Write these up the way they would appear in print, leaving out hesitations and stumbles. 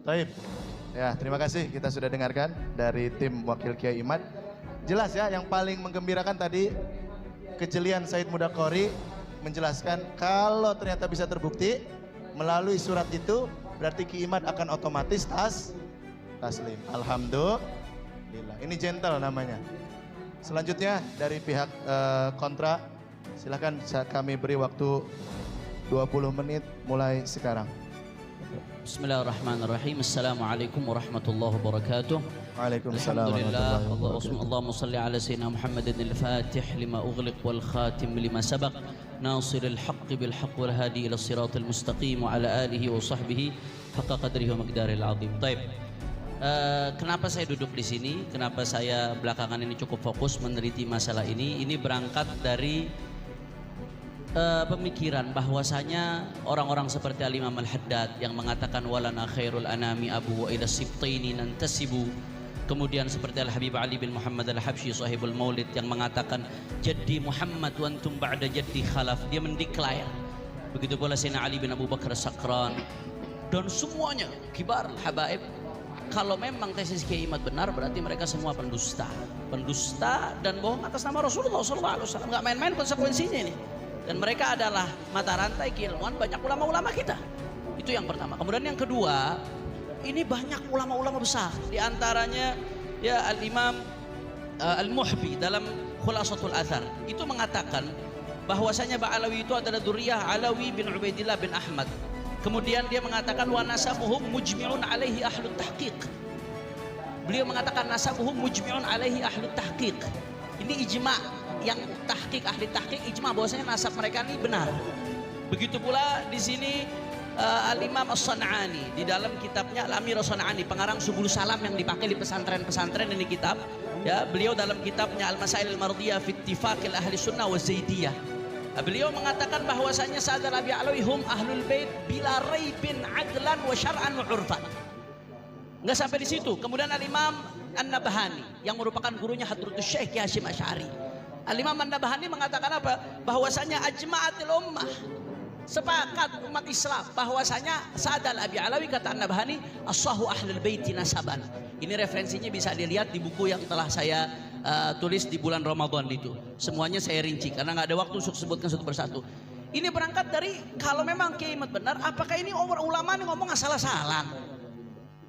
Taib. Ya, terima kasih kita sudah dengarkan dari tim Wakil Kiai Imad. Jelas ya, yang paling menggembirakan tadi kejelian Said Mudakori menjelaskan kalau ternyata bisa terbukti melalui surat itu berarti Ki Imad akan otomatis taslim. Alhamdulillah. Ini gentle namanya. Selanjutnya dari pihak kontra, silahkan kami beri waktu 20 menit mulai sekarang. Bismillahirrahmanirrahim. Assalamualaikum warahmatullahi wabarakatuh. Waalaikumsalam Alhamdulillah. warahmatullahi wabarakatuh. Allahumma salli ala sayyidina Muhammadin al-Fatih lima ughliq wal khatim lima sabaq nasiril haqqi bil haqq wal hadi ila siratal mustaqim wa ala alihi wa sahbihi haqqa qadrihi wa miqdaril azim. Baik. Kenapa saya duduk di sini? Kenapa saya belakangan ini cukup fokus meneliti masalah ini? Ini berangkat dari pemikiran bahwasanya orang-orang seperti Al-Imam Al-Haddad yang mengatakan walana khairul anami abu wa ila sibtaini nantasibu, kemudian seperti Al-Habib Ali bin Muhammad Al-Habsyi sahibul Maulid yang mengatakan jaddi Muhammad wa antum ba'da jaddi khalaf, dia mendeklar. Begitu pula Sayyidina Ali bin Abu Bakar As-Sakran dan semuanya kibar habaib. Kalau memang tesis Kiai Imad benar, berarti mereka semua pendusta dan bohong atas nama Rasulullah SAW. Nggak main-main konsekuensinya ini. Dan mereka adalah mata rantai keilmuan banyak ulama-ulama kita. Itu yang pertama. Kemudian yang kedua, ini banyak ulama-ulama besar. Di antaranya ya Al-Imam Al-Muhbi dalam Khulasatul Athar itu mengatakan bahwasanya Ba'alawi itu adalah dzurriyyah Alawi bin Ubaidillah bin Ahmad. Kemudian dia mengatakan wa nasabuhum mujmi'un alaihi ahlut tahqiq. Beliau mengatakan nasabuhum mujmi'un alaihi ahlut tahqiq. Ini ijma' yang tahqiq, ahli tahqiq ijma bahwasanya nasab mereka ini benar. Begitu pula di sini Al-Imam As-San'ani di dalam kitabnya Al-Amir As-San'ani, pengarang Subul Salam yang dipakai di pesantren-pesantren ini kitab. Ya, beliau dalam kitabnya Al-Masail Al-Mardiyah fi Ittifaqil Ahli Sunnah wa Zaidiyah. Beliau mengatakan bahwasanya Sa'ad Al-Abi Alawi hum ahlul bait bila raibin adlan wa syar'an wa 'urfan. Enggak sampai di situ. Kemudian Al-Imam An-Nabhani yang merupakan gurunya Hadratus Syekh Hasyim Asy'ari. Al-Imam An-Nabhani mengatakan apa? Bahwasanya ajma'atil ummah, sepakat umat Islam bahwasanya Sa'ad Al-Abi Alawi, kata An-Nabhani, as-sahu ahlul baiti nasaban. Ini referensinya bisa dilihat di buku yang telah saya tulis di bulan Ramadan itu. Semuanya saya rinci karena nggak ada waktu untuk sebutkan satu persatu. Ini berangkat dari kalau memang Kiai Imad benar, apakah ini ulama ini ngomong asal-asalan?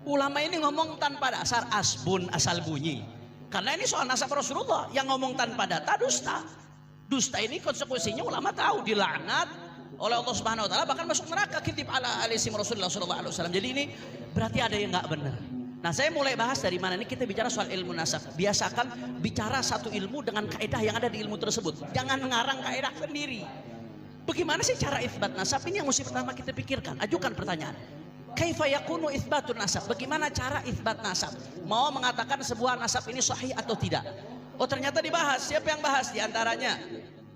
Ulama ini ngomong tanpa dasar, asbun, asal bunyi. Karena ini soal nasab Rasulullah, yang ngomong tanpa data dusta. Dusta ini konsekuensinya ulama tahu, dilaknat oleh Allah Subhanahu wa taala, bahkan masuk neraka kitib ala alisim Rasulullah sallallahu alaihi wasallam. Jadi ini berarti ada yang nggak benar. Nah, saya mulai bahas dari mana ini, kita bicara soal ilmu nasab. Biasakan bicara satu ilmu dengan kaidah yang ada di ilmu tersebut. Jangan mengarang kaidah sendiri. Bagaimana sih cara itsbat nasab? Ini yang mesti pertama kita pikirkan. Ajukan pertanyaan. Kaifa yakunu itsbatun nasab? Bagaimana cara itsbat nasab? Mau mengatakan sebuah nasab ini sahih atau tidak? Oh, ternyata dibahas. Siapa yang bahas? Di antaranya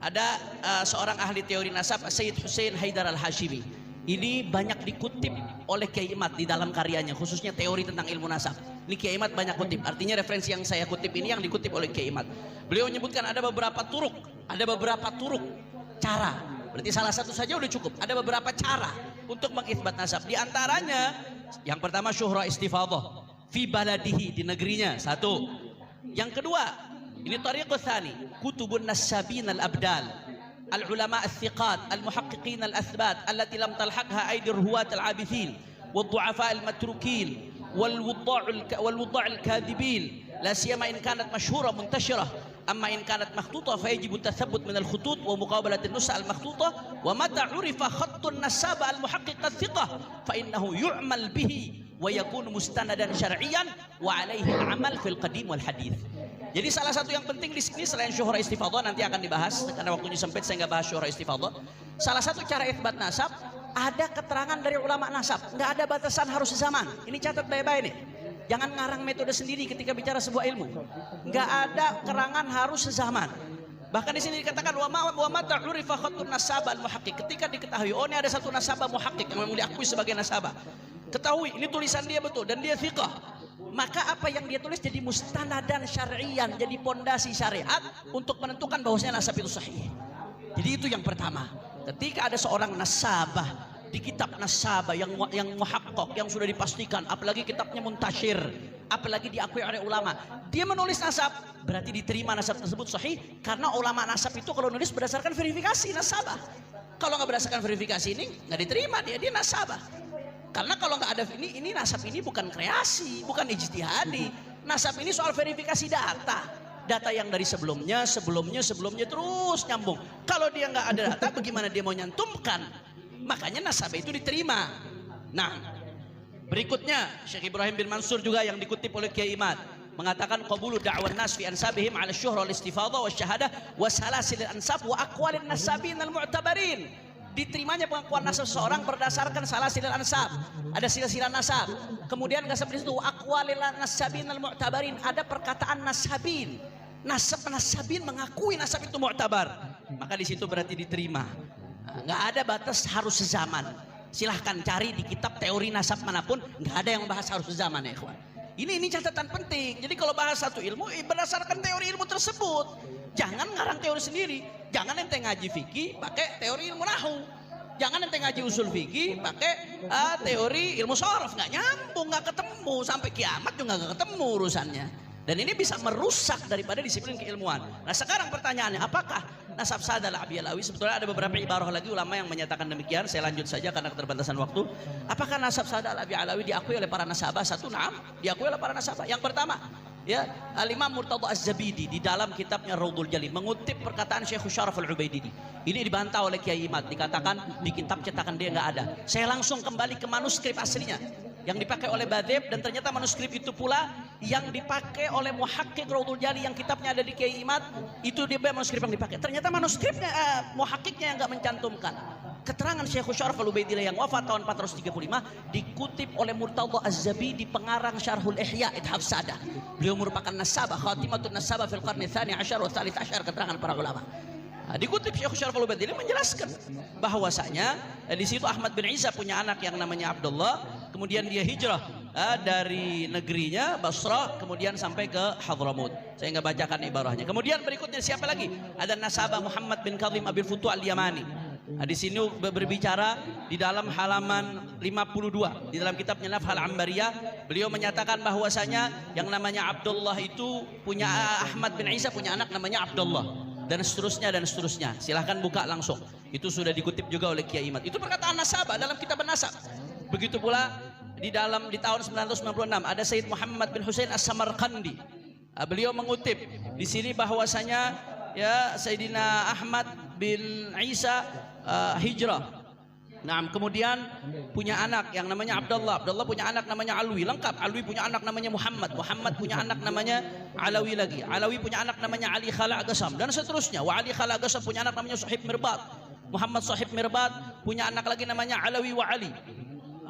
ada seorang ahli teori nasab, Sayyid Hussein Haidar Al-Hashimi. Ini banyak dikutip oleh Kiai Imad di dalam karyanya, khususnya teori tentang ilmu nasab. Ini Kiai Imad banyak kutip. Artinya referensi yang saya kutip ini yang dikutip oleh Kiai Imad. Beliau menyebutkan ada beberapa turuk, cara. Berarti salah satu saja udah cukup. Ada beberapa cara untuk mengitsbat nasab. Di antaranya yang pertama syuhra istifadhah fi baladihi, di negerinya, satu. Yang kedua, ini tariqus tsani, kutubun nasabin al-abdal, al-ulama al-thiqat al-muhaqqiqin al-athbat allati lam talhaqha aydi ruwat al-abithin wad-du'afa al-matrukin wal-wudda' al-kadhibin la siyama in kanat mashhura muntashirah amma in kanat makhtuta fa yajibu tathabbut min al-khutut wa muqabalat an-nusa al-makhtuta wa mata 'urifa khattun nasaba al-muhaqqiq al-thiqah fa innahu yu'mal bihi wa yakunu mustanadan syar'iyyan wa 'alaihi al-'amal fil qadim wal hadith. Jadi salah satu yang penting di sini selain syuhra istifadhah, nanti akan dibahas karena waktunya sempit saya nggak bahas syuhra istifadhah. Salah satu cara itsbat nasab, ada keterangan dari ulama nasab, nggak ada batasan harus zaman. Ini catat baik-baik nih. Jangan ngarang metode sendiri ketika bicara sebuah ilmu. Nggak ada keterangan harus sezaman. Bahkan di sini dikatakan wa ma ta'urifa khattun nasabah al-muhaqqiq. Ketika diketahui, oh ini ada satu nasabah muhaqqiq yang memang diakui sebagai nasabah. Ketahui ini tulisan dia betul dan dia thiqah. Maka apa yang dia tulis jadi mustanadan syar'iyan, jadi pondasi syariat untuk menentukan bahwasanya nasab itu sahih. Jadi itu yang pertama. Ketika ada seorang nasabah di kitab nasabah yang muhaqqaq, yang sudah dipastikan, apalagi kitabnya muntasyir, apalagi diakui oleh ulama, dia menulis nasab, berarti diterima nasab tersebut sahih, karena ulama nasab itu kalau nulis berdasarkan verifikasi nasabah. Kalau nggak berdasarkan verifikasi ini nggak diterima, dia nasabah. Karena kalau nggak ada ini nasab ini bukan kreasi, bukan ijtihadi. Nasab ini soal verifikasi data yang dari sebelumnya terus nyambung. Kalau dia nggak ada data, bagaimana dia mau nyantumkan? Makanya nasab itu diterima. Nah, berikutnya Syekh Ibrahim bin Mansur juga yang dikutip oleh Kiai Imad mengatakan qabulu da'wan nas fi ansabihim 'ala syuhra wal istifadha wa syahadah wa salasil ansab wa aqwalin nasabin al mu'tabarin. Diterimanya pengakuan nasab seseorang berdasarkan salasil ansab, ada silsilah nasab. Kemudian enggak sampai situ, aqwalil nasabin al mu'tabarin, ada perkataan nasabin. Nasabin mengakui nasab itu mu'tabar. Maka di situ berarti diterima. Enggak ada batas harus sezaman. Silahkan cari di kitab teori nasab manapun, enggak ada yang bahas harus sezaman ya ikhwan. Ini catatan penting. Jadi kalau bahas satu ilmu berdasarkan teori ilmu tersebut. Jangan ngarang teori sendiri. Jangan ente ngaji fikih pakai teori ilmu nahu. Jangan ente ngaji usul fikih pakai teori ilmu sorof. Nggak nyambung, nggak ketemu. Sampai kiamat juga nggak ketemu urusannya. Dan ini bisa merusak daripada disiplin keilmuan. Nah sekarang pertanyaannya, apakah nasab sadal Abi-Alawi? Sebetulnya ada beberapa ibarah lagi ulama yang menyatakan demikian. Saya lanjut saja karena keterbatasan waktu. Apakah nasab sadal Abi-Alawi diakui oleh para nasabah? Satu, naam, diakui oleh para nasabah. Yang pertama, ya, Al-Imam Murtada Az-Zabidi di dalam kitabnya Raudhul Jalil mengutip perkataan Syekh Syaraf Al-Ubaididi. Ini dibantah oleh Kiai Imad, dikatakan di kitab cetakan dia nggak ada. Saya langsung kembali ke manuskrip aslinya yang dipakai oleh Badib, dan ternyata manuskrip itu pula yang dipakai oleh Muhaqqiq Raudhul Jalil yang kitabnya ada di Kiai Imad. Itu dia manuskrip yang dipakai. Ternyata manuskripnya Muhaqqiqnya yang nggak mencantumkan. Keterangan Syekh Syaraf Al-Ubaidillah yang wafat tahun 435 dikutip oleh Murtada Az-Zabidi pengarang Syarhul Ihya Ithaf Sadah. Beliau merupakan nasabah, khatimatun nasabah fil qarni tsani asyar wa tsalits asyar, keterangan para ulama. Nah, dikutip Syekh Syaraf Al-Ubaidillah menjelaskan bahwasanya di situ Ahmad bin Isa punya anak yang namanya Abdullah, kemudian dia hijrah dari negerinya Basra kemudian sampai ke Hadramut. Saya nggak bacakan ibarahnya. Kemudian berikutnya siapa lagi? Ada nasabah Muhammad bin Kadhim Abil Futu Al-Yamani. Nah, di sini berbicara di dalam halaman 52 di dalam kitabnya Nafhal Ambariyah, beliau menyatakan bahwasanya yang namanya Abdullah itu punya Ahmad bin Isa punya anak namanya Abdullah, dan seterusnya dan seterusnya. Silahkan buka langsung. Itu sudah dikutip juga oleh Kiai Imad. Itu perkataan nasabah dalam kitab nasab. Begitu pula di tahun 996 ada Sayyid Muhammad bin Husain As-Samarqandi. Beliau mengutip di sini bahwasanya ya Sayyidina Ahmad bin Isa hijrah. Nah, kemudian punya anak yang namanya Abdullah. Abdullah punya anak namanya Alwi, lengkap. Alwi punya anak namanya Muhammad. Muhammad punya anak namanya Alawi lagi. Alawi punya anak namanya Ali Khala Agasam dan seterusnya. Wa Ali Khala Agasam punya anak namanya Sahib Mirbat. Muhammad Sahib Mirbat punya anak lagi namanya Alawi wa Ali.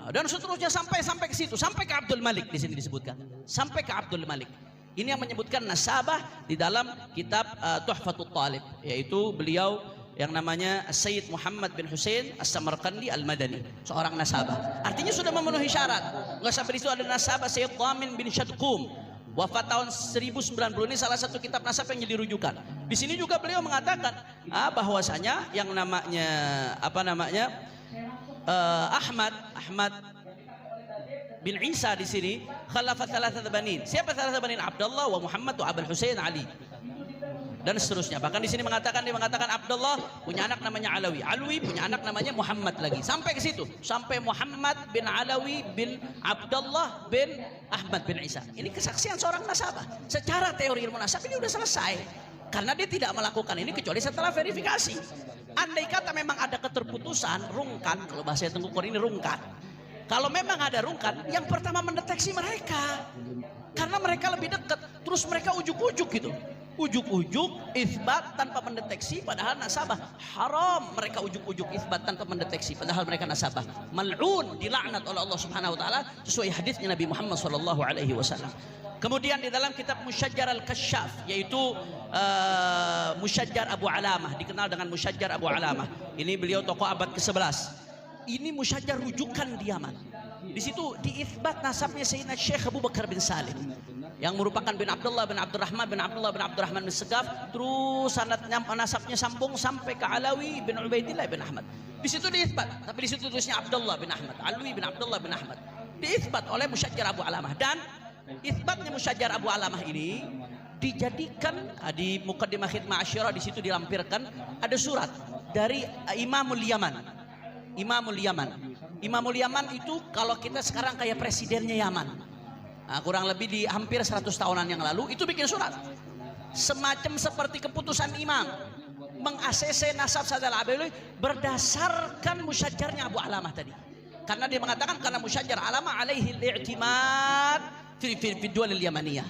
Dan seterusnya sampai ke situ, sampai ke Abdul Malik di sini disebutkan. Sampai ke Abdul Malik. Ini yang menyebutkan nasabah di dalam kitab Tuhfatul Talib, yaitu beliau yang namanya Sayyid Muhammad bin Husain As-Samarqandi Al-Madani, seorang nasabah. Artinya sudah memenuhi syarat. Enggak sampai di situ ada nasabah Sayyid Dhamin bin Syadqum, wafat tahun 1090. Ini salah satu kitab nasab yang jadi rujukan. Di sini juga beliau mengatakan bahwasanya yang namanya Ahmad bin Isa di sini khalafat thalathah banin. Siapa thalathah banin? Abdullah wa Muhammad wa Abul Husain Ali. Dan seterusnya. Bahkan di sini dia mengatakan Abdullah punya anak namanya Alawi, Alwi punya anak namanya Muhammad lagi. Sampai ke situ, sampai Muhammad bin Alawi bin Abdullah bin Ahmad bin Isa. Ini kesaksian seorang nasabah. Secara teori ilmu nasab ini udah selesai. Karena dia tidak melakukan ini kecuali setelah verifikasi. Andai kata memang ada keterputusan, rungkat, kalau bahasa Tengku Qor ini rungkat. Kalau memang ada rungkat, yang pertama mendeteksi mereka. Karena mereka lebih dekat, terus mereka ujuk-ujuk gitu. Ujuk-ujuk isbat tanpa mendeteksi, padahal nasabah. Haram mereka ujuk-ujuk isbat tanpa mendeteksi, padahal mereka nasabah. Mal'un, dilaknat oleh Allah Subhanahu wa taala sesuai hadisnya Nabi Muhammad sallallahu alaihi wasallam. Kemudian di dalam kitab Musyajjar Al-Kasyaf, yaitu Musyajjar Abu Alamah, dikenal dengan Musyajjar Abu Alamah. Ini beliau tokoh abad ke-11. Ini Musyajjar rujukan di Yaman. Di situ diisbat nasabnya Sayyidina Syekh Abu Bakar bin Salim. yang merupakan bin Abdullah bin Abdurrahman bin Abdullah bin Abdurrahman bin Segaf, terus sanadnya nasabnya sambung sampai ke Alawi bin Ubaidillah bin Ahmad. Di situ diisbat, tapi di situ tulisnya Abdullah bin Ahmad, Alwi bin Abdullah bin Ahmad. Diisbat oleh Musyajjar Abu Alamah, dan isbatnya Musyajjar Abu Alamah ini dijadikan di Muqaddimah Khidmah Asyirah, di situ dilampirkan ada surat dari Imamul Yaman. Imamul Yaman. Imamul Yaman itu kalau kita sekarang kayak presidennya Yaman. Nah, kurang lebih di hampir 100 tahunan yang lalu itu bikin surat semacam seperti keputusan imam meng-ACC nasab Sayyid Al-Alawi berdasarkan musyajjarnya Abu Alamah tadi, karena dia mengatakan karena musyajjar Alamah alaihi al-i'timad fi dual al-yamaniyah.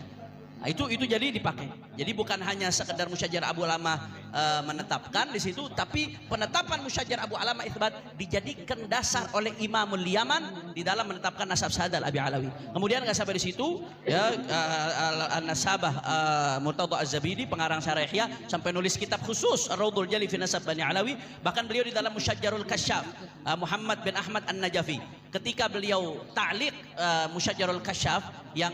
Nah, itu jadi dipakai. Jadi bukan hanya sekedar Musyajjar Abu Alamah menetapkan di situ, tapi penetapan Musyajjar Abu Alamah itsbat dijadikan dasar oleh Imamul Yaman di dalam menetapkan nasab Sayyid Al-Abi Alawi. Kemudian nggak sampai di situ, ya An-Nasabah Murtadha Az-Zabidi, pengarang Syarah Ihya, sampai nulis kitab khusus Ar-Raudhul Jali fi Nasab Bani Alawi. Bahkan beliau di dalam Musyajjarul Kasyaf, Muhammad bin Ahmad An-Najafi, ketika beliau ta'liq Musyajjarul Kasyaf yang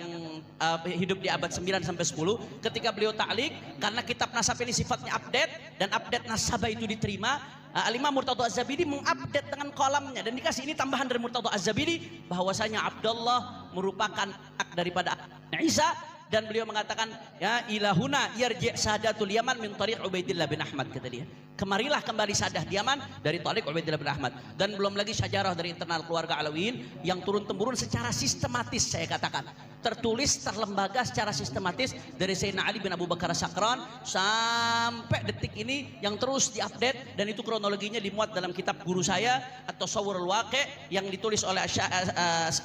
hidup di abad 9 sampai 10, ketika beliau ta'liq, karena kitab nasab ini sifatnya update dan update nasabah itu diterima, Al-Imam Murtadha Az-Zabidi mengupdate dengan kolamnya, dan dikasih ini tambahan dari Murtadha Az-Zabidi bahwasanya Abdullah merupakan anak daripada Isa, dan beliau mengatakan ya ilahuna yarji' sadatul Yaman min tariq Ubaidillah bin Ahmad, kata dia. Kemarilah kembali sadah Yaman dari tariq Ubaidillah bin Ahmad. Dan belum lagi syajarah dari internal keluarga Alawiyin yang turun-temurun secara sistematis, saya katakan tertulis, terlembaga secara sistematis dari Sayyidina Ali bin Abu Bakar Sakran sampai detik ini yang terus diupdate, dan itu kronologinya dimuat dalam kitab guru saya atau Tasawwurul Waqi' yang ditulis oleh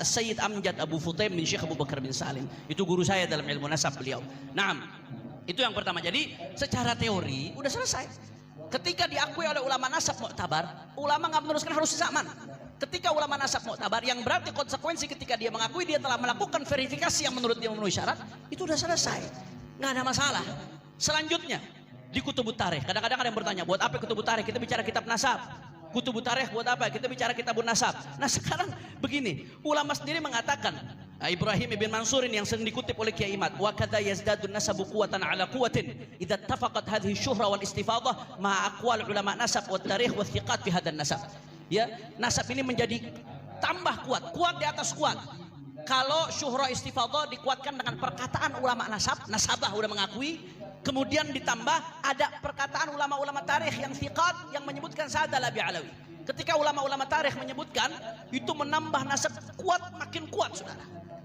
Sayyid Amjad Abu Futaim bin Syekh Abu Bakar bin Salim. Itu guru saya dalam ilmu nasab beliau. Nah, itu yang pertama. Jadi secara teori udah selesai. Ketika diakui oleh ulama nasab muktabar, ulama nggak meneruskan harus zaman. Ketika ulama nasab muktabar, yang berarti konsekuensi ketika dia mengakui dia telah melakukan verifikasi yang menurut dia memenuhi syarat, itu udah selesai, nggak ada masalah. Selanjutnya di Kutubut Tarikh, kadang-kadang ada yang bertanya, buat apa Kutubut Tarikh? Kita bicara kitab nasab. Kutubut Tarikh buat apa? Kita bicara kitabun nasab. Nah sekarang begini, ulama sendiri mengatakan, Ibrahim ibn Mansur yang sering dikutip oleh Kiai Imad, wa kadza yazdadun nasabu quwwatan ala quwwatin idza ittafaqat hadhihi syuhra wal istifadah ma aqwal ulama nasab wat tarikh wat thiqat fi hadan nasab. Ya, nasab ini menjadi tambah kuat, kuat di atas kuat. Kalau syuhra istifadah dikuatkan dengan perkataan ulama nasab, nasabah udah mengakui, kemudian ditambah ada perkataan ulama-ulama tarikh yang thiqat yang menyebutkan Sayyid Al-Abi Alawi. Ketika ulama-ulama tarikh menyebutkan, itu menambah nasab kuat, makin kuat, saudara.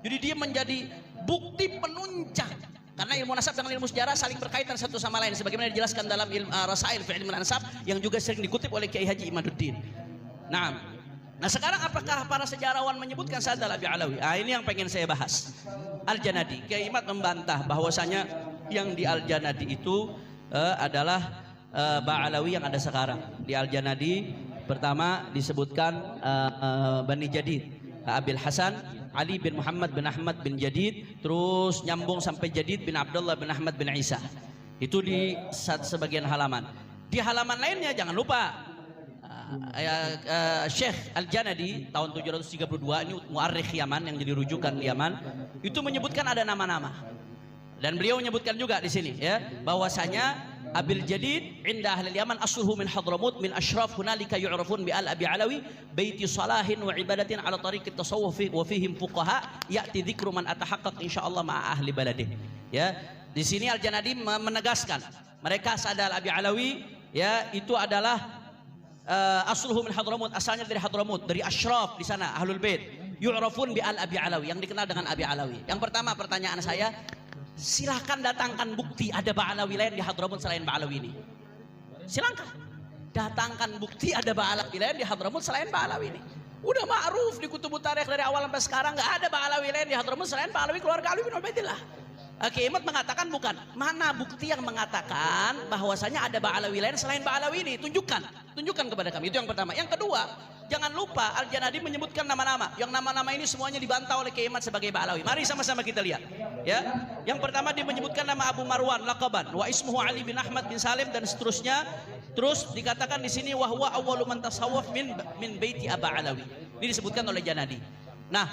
Jadi dia menjadi bukti penunjang, karena ilmu nasab dengan ilmu sejarah saling berkaitan satu sama lain, sebagaimana dijelaskan dalam Rasail fi Ilmu Nasab yang juga sering dikutip oleh Kiai Haji Imaduddin. Nah sekarang apakah para sejarawan menyebutkan Sayyid Al-Abi Alawi? Ini yang pengen saya bahas. Al-Janadi, Kiai Imad membantah bahwasanya yang di Al-Janadi itu adalah Ba'alawi yang ada sekarang. Di Al-Janadi pertama disebutkan Bani Jadid, Abil Hasan Ali bin Muhammad bin Ahmad bin Jadid, terus nyambung sampai Jadid bin Abdullah bin Ahmad bin Isa. Itu di sebagian halaman. Di halaman lainnya jangan lupa Syekh Al-Janadi tahun 732, ini muarrikh Yaman yang jadi rujukan di Yaman, itu menyebutkan ada nama-nama. Dan beliau menyebutkan juga di sini ya bahwasanya Abil Jadid inda ahli Yaman asluhu min Hadramut min asyraf hunalika yu'rafun bi Al-Abi Alawi baiti salahin wa ibadatin ala tariqit tasawuf wa fihim fuqaha ya'ti dzikru man atahaqqaq insyaallah ma'a ahli baladih. Ya, di sini Al-Janadi menegaskan mereka Sayyid Al-Abi Alawi ya itu adalah asluhu min Hadramut, asalnya dari Hadramut, dari asyraf di sana ahlul bait yu'rafun bi Al-Abi Alawi, yang dikenal dengan Abi Alawi. Yang pertama pertanyaan saya, silahkan datangkan bukti ada Ba'alawi lain di Hadramut selain Ba'alawi ini. Silahkan datangkan bukti ada Ba'alawi lain di Hadramut selain Ba'alawi ini. Udah ma'ruf di Kutubut Tarikh dari awal sampai sekarang, nggak ada Ba'alawi lain di Hadramut selain Ba'alawi keluarga Ali bin Ubaidillah. Kiai Imad mengatakan bukan. Mana bukti yang mengatakan bahwasanya ada Ba'alawi lain selain Ba'alawi ini? Tunjukkan kepada kami. Itu yang pertama. Yang kedua, jangan lupa Al-Janadi menyebutkan nama-nama. Yang nama-nama ini semuanya dibantah oleh Kiai Imad sebagai Ba'alawi. Mari sama-sama kita lihat. Ya, yang pertama dia menyebutkan nama Abu Marwan laqaban, wa ismuhu Ali bin Ahmad bin Salim dan seterusnya. Terus dikatakan di sini wahwa awwalu man tasawwaf min baiti Aba Alawi. Ini disebutkan oleh Janadi. Nah,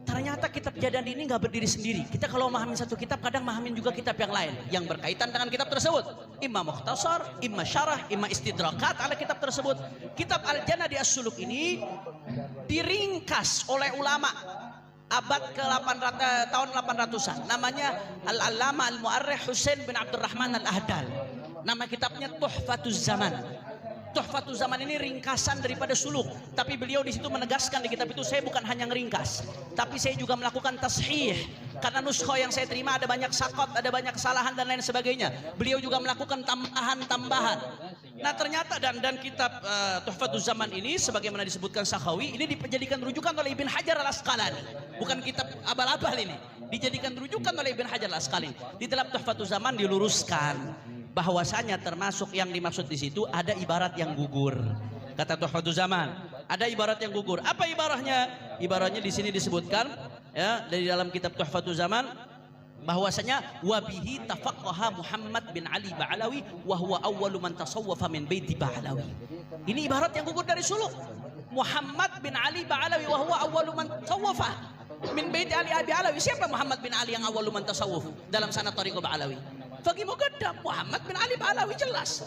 ternyata kitab Jadadi ini nggak berdiri sendiri. Kita kalau memahami satu kitab, kadang memahami juga kitab yang lain yang berkaitan dengan kitab tersebut. Imma mukhtasar, imma syarah, imma istidrakat ala kitab tersebut. Kitab Al-Janadi As-Suluk ini diringkas oleh ulama abad ke-800 tahun 800-an. Namanya Al-Allama Al-Mu'arrikh Husain bin Abdurrahman Al-Ahdal. Nama kitabnya Tuhfatuz Zaman. Tuhfatul Zaman ini ringkasan daripada suluk, tapi beliau di situ menegaskan di kitab itu, saya bukan hanya ngeringkas, tapi saya juga melakukan tashih, karena nuskho yang saya terima ada banyak sakot, ada banyak kesalahan dan lain sebagainya. Beliau juga melakukan tambahan-tambahan. Nah ternyata dan kitab Tuhfatul Zaman ini sebagaimana disebutkan Sakhawi ini dijadikan rujukan oleh Ibn Hajar Al-Asqalani, bukan kitab abal-abal ini, dijadikan rujukan oleh Ibn Hajar Al-Asqalani. Di dalam Tuhfatul Zaman diluruskan bahwasanya termasuk yang dimaksud di situ ada ibarat yang gugur. Kata Tuhfatul Zaman, ada ibarat yang gugur. Apa ibaratnya? Ibaratnya di sini disebutkan ya dari dalam kitab Tuhfatul Zaman bahwasanya wabihi tafaqqaha Muhammad bin Ali Ba'alawi wa huwa awwalu man tasawwafa min baiti Ba'alawi. Ini ibarat yang gugur dari suluk. Muhammad bin Ali Ba'alawi wa huwa awwalu man tasawwafa min baiti Ali Ba'alawi. Siapa Muhammad bin Ali yang awwalu man tasawwuf dalam sanad Thariqah Ba'alawi? Bagi Muqaddam Muhammad bin Ali Ba'alawi jelas.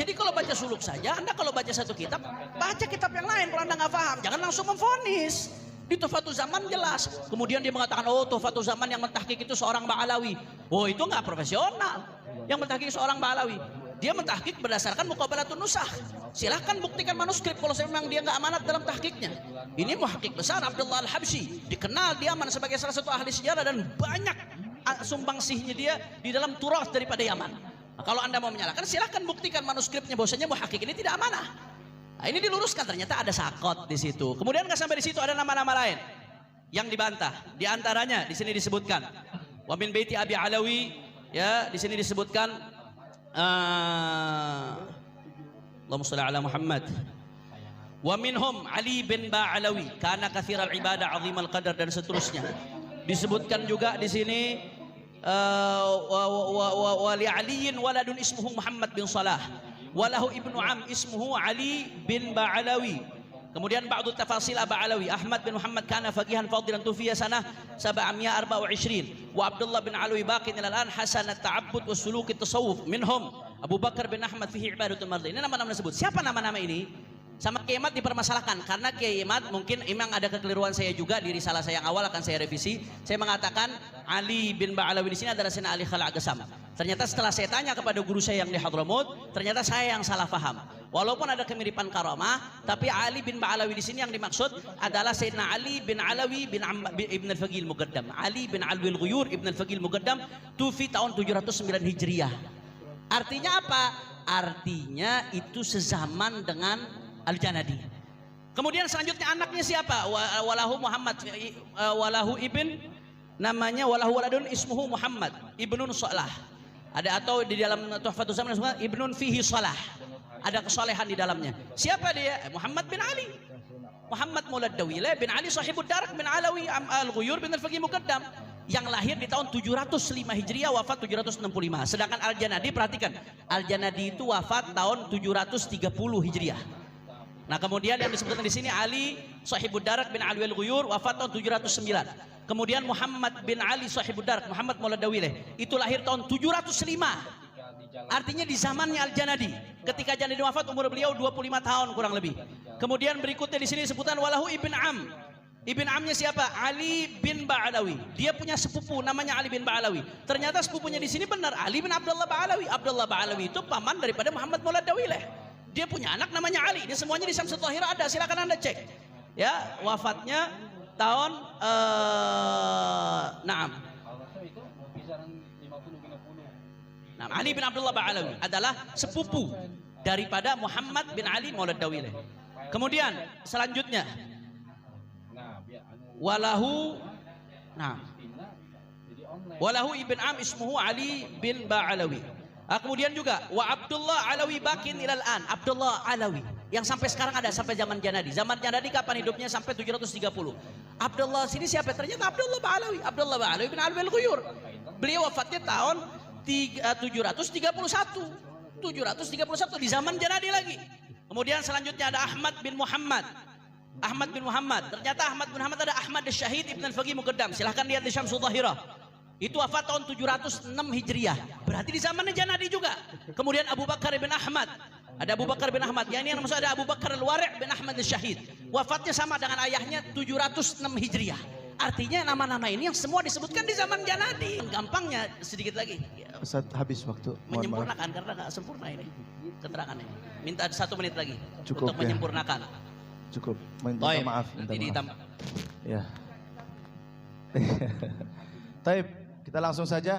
Jadi kalau baca suluk saja, Anda kalau baca satu kitab, baca kitab yang lain kalau Anda nggak paham, jangan langsung memvonis. Di Tuhfatul Zaman jelas. Kemudian dia mengatakan, oh Tuhfatul Zaman yang mentahqiq itu seorang Ba'alawi. Oh itu nggak profesional. Yang mentahqiq seorang Ba'alawi. Dia mentahqiq berdasarkan muqabalatun nusakh. Silahkan buktikan manuskrip kalau memang dia nggak amanat dalam tahqiqnya. Ini muhaqqiq besar Abdullah Al-Habsyi, dikenal di Yaman sebagai salah satu ahli sejarah dan banyak sumbangsihnya dia di dalam turath daripada Yaman. Nah, kalau Anda mau menyalahkan silahkan buktikan manuskripnya bahwasanya muhaqqiq ini tidak amanah. Nah, ini diluruskan ternyata ada sakot di situ. Kemudian nggak sampai di situ ada nama-nama lain yang dibantah. Di antaranya di sini disebutkan wa min baiti Abi Alawi, ya di sini disebutkan Allahumma shalli ala Muhammad. Wa minhum Ali bin Ba'alawi kana katsiral ibadah azimal qadar dan seterusnya. Disebutkan juga di sini wa li aliyin waladun ismuhu Muhammad bin Salah walahu ibnu am ismuhu Ali bin Ba'alawi. Kemudian ba'du tafasil Ba'alawi Ahmad bin Muhammad kana faqihan fadilan tufiya sanah 724 wa Abdullah bin Alawi baqin ila al-an hasan at-ta'abbud wa suluk at-tasawuf minhum Abu Bakar bin Ahmad fihi ibadatul mardi. Ini nama-nama disebut. Siapa nama-nama ini? Sama Kiai Imad dipermasalahkan karena Kiai Imad mungkin memang ada kekeliruan saya juga di risalah saya yang awal akan saya revisi. Saya mengatakan Ali bin Ba'alawi di sini adalah Sayyidina Ali Khala Agasam. Ternyata setelah saya tanya kepada guru saya yang di Hadramut, ternyata saya yang salah paham. Walaupun ada kemiripan karamah, tapi Ali bin Ba'alawi di sini yang dimaksud adalah Sayyidina Ali bin Alawi bin Ibn al-Faqih al-Muqaddam. Ali bin Alwi al-Ghuyur Ibn al-Faqih al-Muqaddam tufi tahun 709 Hijriah. Artinya apa? Artinya itu sezaman dengan Al-Janadi. Kemudian selanjutnya anaknya siapa? Walahu Muhammad, walahu ibn, namanya walahu waladun ismuhu Muhammad ibnun Salah. Ada atau di dalam Tuhfatul Zaman ibnun fihi salah. Ada kesolehan di dalamnya. Siapa dia? Muhammad bin Ali. Muhammad Maulad Dawilah bin Ali sahibud darak bin Alawi al-Ghuyur bin al-Faqih Muqaddam yang lahir di tahun 705 Hijriah, wafat 765. Sedangkan Al-Janadi, perhatikan, Al-Janadi itu wafat tahun 730 Hijriah. Nah kemudian yang disebutkan di sini Ali sahibud darak bin Alwi al-Ghuyur wafat tahun 709. Kemudian Muhammad bin Ali sahibud darak Muhammad Maulad Dawilah itu lahir tahun 705. Artinya di zamannya Al-Janadi. Ketika Janadi wafat umur beliau 25 tahun kurang lebih. Kemudian berikutnya di sini disebutkan walahu ibn Am. Ibn Amnya siapa? Ali bin Ba'alawi. Dia punya sepupu namanya Ali bin Ba'alawi. Ternyata sepupunya di sini benar Ali bin Abdullah Ba'alawi. Abdullah Ba'alawi itu paman daripada Muhammad Maulad Dawilah. Dia punya anak namanya Ali. Ini semuanya di Syamsul Thahirah ada. Silakan Anda cek. Ya, wafatnya tahun Nah, Ali bin Abdullah Ba'alawi adalah sepupu daripada Muhammad bin Ali Maulad Dawilah. Kemudian selanjutnya walahu ibn Am ismuhu Ali bin Ba'alawi. Kemudian juga wa Abdullah Alawi bakin ilal an. Abdullah Alawi yang sampai sekarang ada sampai zaman Janadi. Zaman Janadi kapan hidupnya? Sampai 730. Abdullah sini siapa? Ternyata Abdullah Ba'alawi. Abdullah Ba'alawi bin Alwi al-Ghuyur. Beliau wafatnya tahun 731 di zaman Janadi lagi. Kemudian selanjutnya ada Ahmad bin Muhammad Ahmad bin Muhammad. Ternyata Ahmad bin Muhammad ada Ahmad Syahid Ibn Al-Faqih Muqaddam. Silahkan lihat di Syamsul Zahirah. Itu wafat tahun 706 Hijriah. Berarti di zamannya Janadi juga. Kemudian Abu Bakar bin Ahmad. Ada Abu Bakar bin Ahmad. Yang ini yang maksud ada Abu Bakar Al-Wari' bin Ahmad Syahid. Wafatnya sama dengan ayahnya 706 Hijriah. Artinya nama-nama ini yang semua disebutkan di zaman Janadi. Gampangnya sedikit lagi. Ustaz, habis waktu. Mohon maaf. Menyempurnakan karena nggak sempurna ini keterangan ini. Minta 1 menit lagi Cukup, untuk ya. menyempurnakan. Cukup. Minta Baik, maaf. nanti Minta maaf. ditambah. Ya. Taib, kita langsung saja.